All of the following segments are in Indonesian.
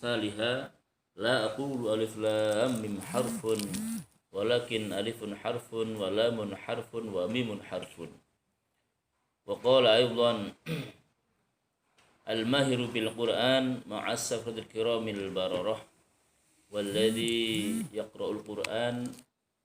amsalha la aqulu alif lam mim harfun walakin alifun harfun wa lamun harfun wa mimun harfun. Wa qala aydan al-mahiru bil Qur'an ma'as-safratil kiramil bararah walladhi yaqra'ul Qur'an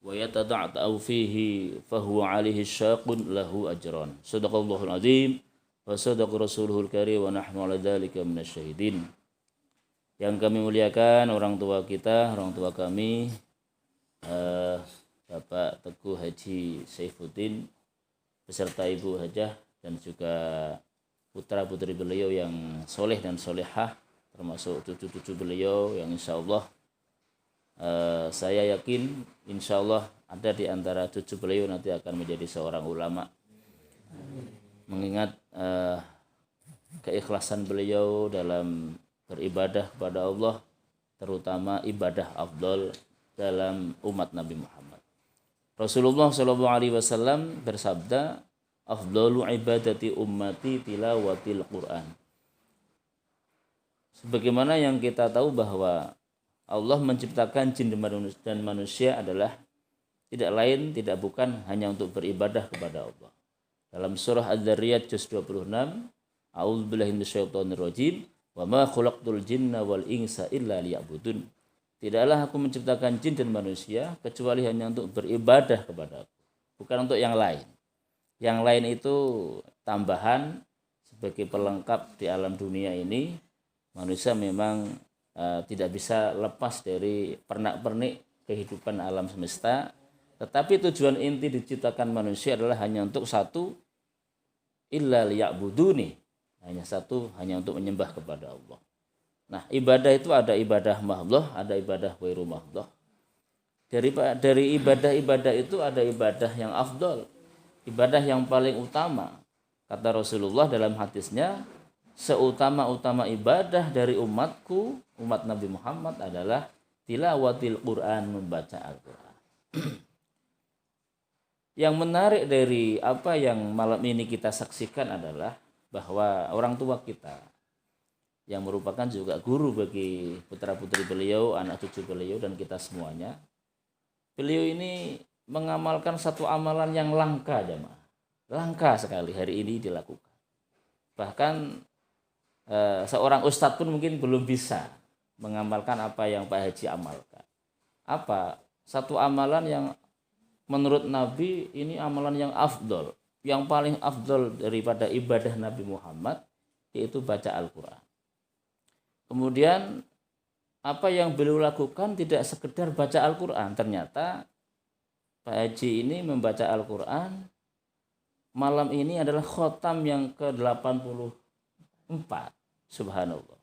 wa yatada'u fihi fahuwa 'alaihi syaqun lahu ajran. Shadaqallahul azim wa sadaqa rasuluhul karim wa nahnu 'ala dzalika minasyahidin. Yang kami muliakan orang tua kita, orang tua kami, Bapak Teguh Haji Saifuddin beserta Ibu Hajah dan juga putra-putri beliau yang soleh dan solehah, termasuk cucu-cucu beliau yang insya Allah saya yakin insya Allah ada di antara cucu beliau nanti akan menjadi seorang ulama. Mengingat keikhlasan beliau dalam beribadah kepada Allah, terutama ibadah afdal dalam umat Nabi Muhammad. Rasulullah SAW bersabda, afdalu ibadati ummati tilawatil Quran. Sebagaimana yang kita tahu bahwa Allah menciptakan jin dan manusia adalah tidak lain, tidak bukan hanya untuk beribadah kepada Allah. Dalam surah Az-Zariyat juz 26, a'udzubillahi minasyaitonirrajim, wa ma khalaqtul jinna wal insa illa liya'budun. Tidaklah aku menciptakan jin dan manusia kecuali hanya untuk beribadah kepada aku, bukan untuk yang lain. Yang lain itu tambahan sebagai pelengkap di alam dunia ini. Manusia memang tidak bisa lepas dari pernak-pernik kehidupan alam semesta. Tetapi tujuan inti diciptakan manusia adalah hanya untuk satu, illa liya'buduni. Hanya untuk menyembah kepada Allah. Nah, ibadah itu ada ibadah mahdhah, ada ibadah ghairu mahdhah. Dari ibadah-ibadah itu ada ibadah yang afdal, ibadah yang paling utama. Kata Rasulullah dalam hadisnya, seutama-utama ibadah dari umatku, umat Nabi Muhammad adalah tilawatil Quran, membaca Al-Quran. Yang menarik dari apa yang malam ini kita saksikan adalah bahwa orang tua kita yang merupakan juga guru bagi putra-putri beliau, anak cucu beliau dan kita semuanya, beliau ini mengamalkan satu amalan yang langka, jemaah. Langka sekali hari ini dilakukan. Bahkan seorang ustadz pun mungkin belum bisa mengamalkan apa yang Pak Haji amalkan. Apa? Satu amalan yang menurut Nabi ini amalan yang afdol, yang paling afdol daripada ibadah Nabi Muhammad, yaitu baca Al-Quran. Kemudian apa yang beliau lakukan tidak sekedar baca Al-Quran. Ternyata Pak Haji ini membaca Al-Quran. Malam ini adalah khotam yang ke-84. Subhanallah.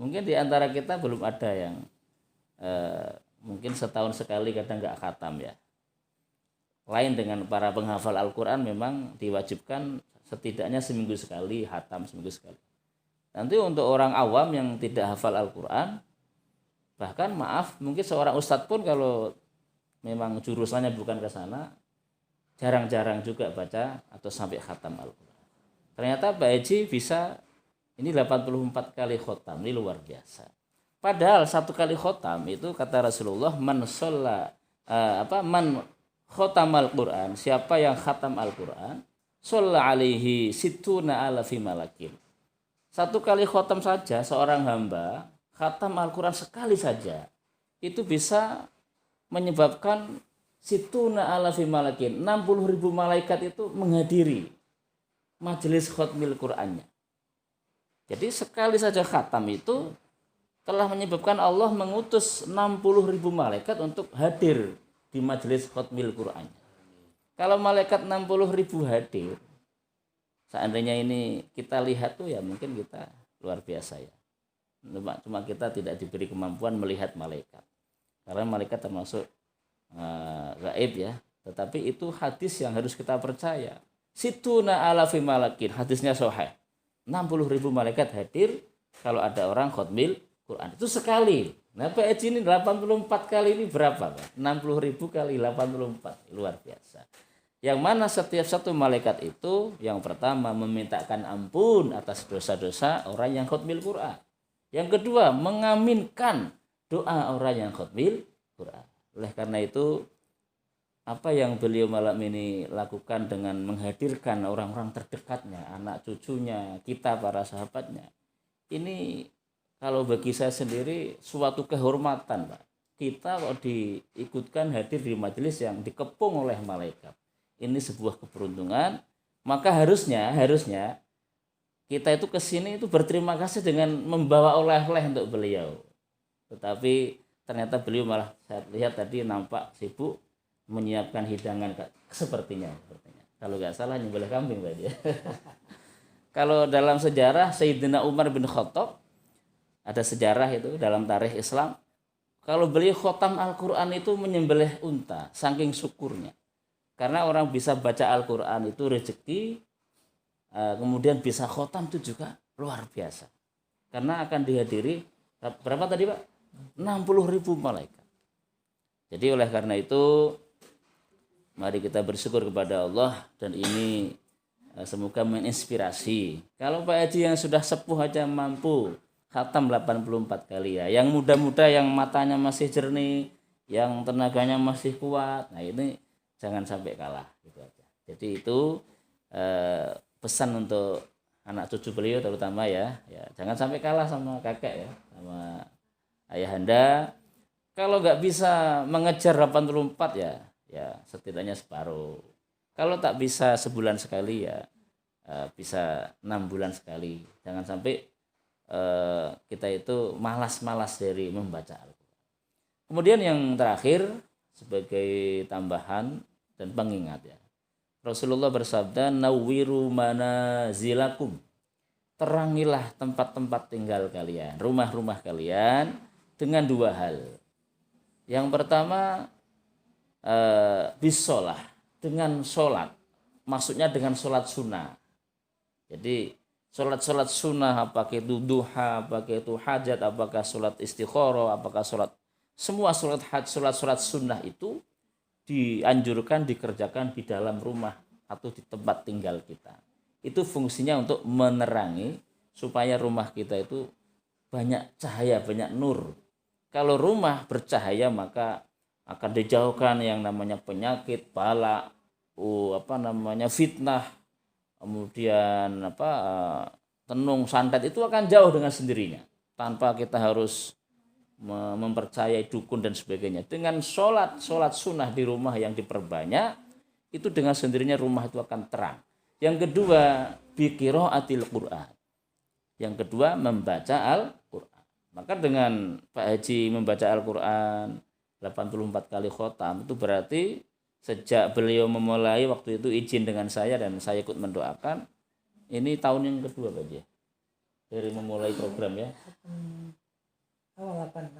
Mungkin di antara kita belum ada yang mungkin setahun sekali kadang nggak khatam ya. Lain dengan para penghafal Al-Quran, memang diwajibkan setidaknya seminggu sekali, khatam seminggu sekali. Nanti untuk orang awam yang tidak hafal Al-Quran, bahkan maaf, mungkin seorang ustadz pun kalau memang jurusannya bukan ke sana, jarang-jarang juga baca atau sampai khatam Al-Quran. Ternyata Pak Haji bisa, ini 84 kali khotam, ini luar biasa. Padahal satu kali khotam itu kata Rasulullah, man khotamal Quran, siapa yang khatam Al-Quran, sholla alaihi sittuna alafi malakin. Satu kali khotam saja seorang hamba khatam Al-Quran sekali saja, itu bisa menyebabkan sittuna alafi malakin, 60.000 malaikat itu menghadiri majelis khatmil Qurannya. Jadi sekali saja khatam itu telah menyebabkan Allah mengutus 60.000 malaikat untuk hadir di majelis khatmil Quran. Kalau malaikat 60.000 hadir, seandainya ini kita lihat tuh ya mungkin kita luar biasa ya. Cuma kita tidak diberi kemampuan melihat malaikat. Karena malaikat termasuk gaib ya. Tetapi itu hadis yang harus kita percaya. Situna alafi malakin, hadisnya sahih. 60.000 malaikat hadir kalau ada orang khatmil Quran. Itu sekali. Nah Pak Haji ini 84 kali ini berapa Pak? 60.000 kali 84, luar biasa. Yang mana setiap satu malaikat itu yang pertama memintakan ampun atas dosa-dosa orang yang khatmil Quran. Yang kedua, mengaminkan doa orang yang khatmil Quran. Oleh karena itu, apa yang beliau malam ini lakukan dengan menghadirkan orang-orang terdekatnya, anak cucunya, kita para sahabatnya, ini kalau bagi saya sendiri suatu kehormatan, Pak. Kita kok diikutkan hadir di majelis yang dikepung oleh malaikat. Ini sebuah keberuntungan. Maka harusnya kita itu ke sini itu berterima kasih dengan membawa oleh-oleh untuk beliau. Tetapi ternyata beliau malah saya lihat tadi nampak sibuk menyiapkan hidangan sepertinya. Kalau nggak salah nyembelih kambing tadi. Kalau dalam sejarah Sayyidina Umar bin Khattab, ada sejarah itu dalam tarikh Islam, kalau beliau khotam Al-Quran itu menyembelih unta, saking syukurnya. Karena orang bisa baca Al-Quran itu rezeki, kemudian bisa khotam itu juga luar biasa. Karena akan dihadiri, berapa tadi Pak? 60.000 malaikat. Jadi oleh karena itu, mari kita bersyukur kepada Allah, dan ini semoga menginspirasi. Kalau Pak Haji yang sudah sepuh aja mampu khatam 84 kali ya. Yang muda-muda yang matanya masih jernih, yang tenaganya masih kuat, nah ini jangan sampai kalah gitu aja. Jadi itu pesan untuk anak cucu beliau terutama ya, jangan sampai kalah sama kakek ya, sama ayahanda. Kalau nggak bisa mengejar 84 ya setidaknya separuh. Kalau tak bisa sebulan sekali ya bisa 6 bulan sekali. Jangan sampai kita itu malas-malas dari membaca Al-Quran. Kemudian yang terakhir sebagai tambahan dan pengingat ya, Rasulullah bersabda, nawwiru manazilakum, terangilah tempat-tempat tinggal kalian, rumah-rumah kalian dengan 2 hal. Yang pertama bisolah, dengan sholat, maksudnya dengan sholat sunnah. Jadi sholat sunnah, apakah itu duha, apakah itu hajat, apakah sholat istikharah, apakah semua sholat sunnah itu dianjurkan dikerjakan di dalam rumah atau di tempat tinggal kita. Itu fungsinya untuk menerangi supaya rumah kita itu banyak cahaya, banyak nur. Kalau rumah bercahaya maka akan dijauhkan yang namanya penyakit, bala, fitnah, kemudian tenung, santet, itu akan jauh dengan sendirinya tanpa kita harus mempercayai dukun dan sebagainya. Dengan sholat sunnah di rumah yang diperbanyak, itu dengan sendirinya rumah itu akan terang. Yang kedua, biqiraatil Quran. Yang kedua, membaca Al-Quran. Maka dengan Pak Haji membaca Al-Quran 84 kali khotam, itu berarti sejak beliau memulai waktu itu izin dengan saya dan saya ikut mendoakan, ini tahun yang kedua Pak Haji dari memulai program ya. 86.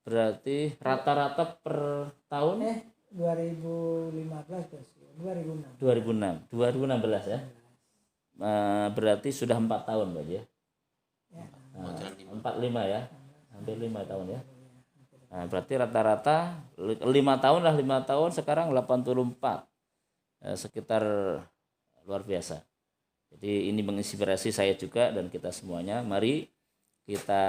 Berarti rata-rata per tahun 2015 2016 ya. Berarti sudah 4 tahun Pak ya. 45 ya. Hampir 5 tahun ya. Nah, berarti rata-rata 5 tahun lah, 5 tahun sekarang 84. Sekitar luar biasa. Jadi ini menginspirasi saya juga dan kita semuanya. Mari kita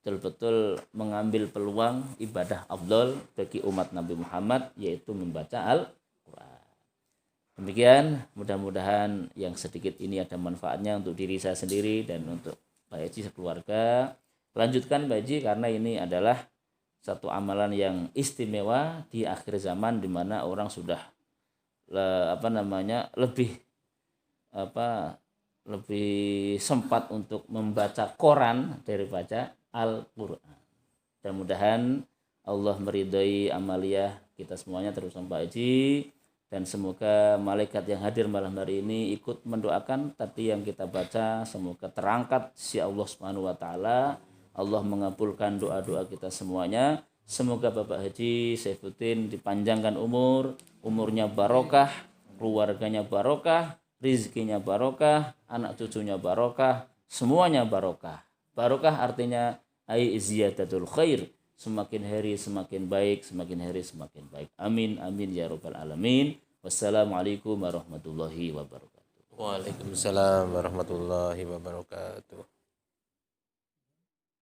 betul-betul mengambil peluang ibadah afdal bagi umat Nabi Muhammad, yaitu membaca Al-Quran. Demikian, mudah-mudahan yang sedikit ini ada manfaatnya untuk diri saya sendiri dan untuk Pak Haji sekeluarga. Lanjutkan Pak Haji, karena ini adalah satu amalan yang istimewa di akhir zaman, di mana orang sudah lebih sempat untuk membaca Quran daripada Al-Quran. Mudah-mudahan Allah meridhai amaliyah kita semuanya terutama Pak Haji, dan semoga malaikat yang hadir malam hari ini ikut mendoakan tadi yang kita baca, semoga terangkat si Allah Subhanahu wa taala. Allah mengabulkan doa-doa kita semuanya. Semoga Bapak Haji Saifuddin dipanjangkan umurnya barokah, keluarganya barokah, rizkinya barokah, anak cucunya barokah, semuanya barokah. Barokah artinya ziyadatul khair, semakin hari semakin baik, semakin hari semakin baik. Amin amin ya rabbal alamin. Wassalamualaikum warahmatullahi wabarakatuh. Waalaikumsalam warahmatullahi wabarakatuh.